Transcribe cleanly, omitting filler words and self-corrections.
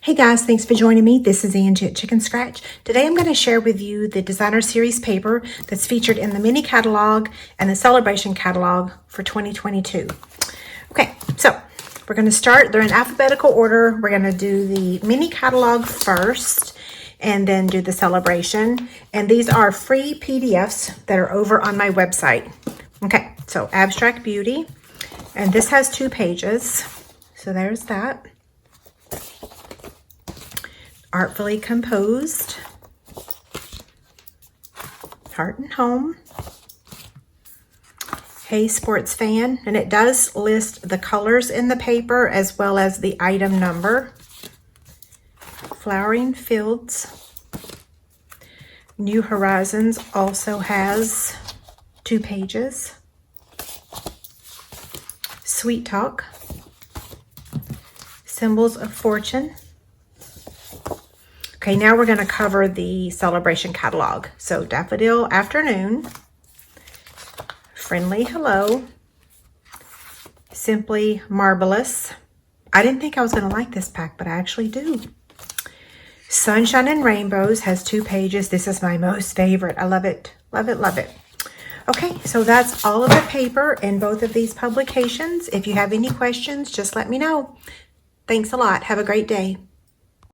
Hey guys, thanks for joining me. This is Angie at Chicken Scratch. Today I'm going to share with you the Designer Series paper that's featured in the mini catalog and the celebration catalog for 2022. Okay, so we're going to start. They're in alphabetical order. We're going to do the mini catalog first and then do the celebration. And these are free PDFs that are over on my website. Okay, so Abstract Beauty. And this has 2 pages. So there's that. Artfully Composed, Heart and Home, Hey Sports Fan, and it does list the colors in the paper as well as the item number. Flowering Fields, New Horizons also has 2 pages. Sweet Talk, Symbols of Fortune. Okay, now we're going to cover the celebration catalog. So Daffodil Afternoon, Friendly Hello, Simply Marvelous. I didn't think I was going to like this pack, but I actually do. Sunshine and Rainbows has 2 pages. This is my most favorite. I love it, love it, love it. Okay, so that's all of the paper in both of these publications. If you have any questions, just let me know. Thanks a lot. Have a great day.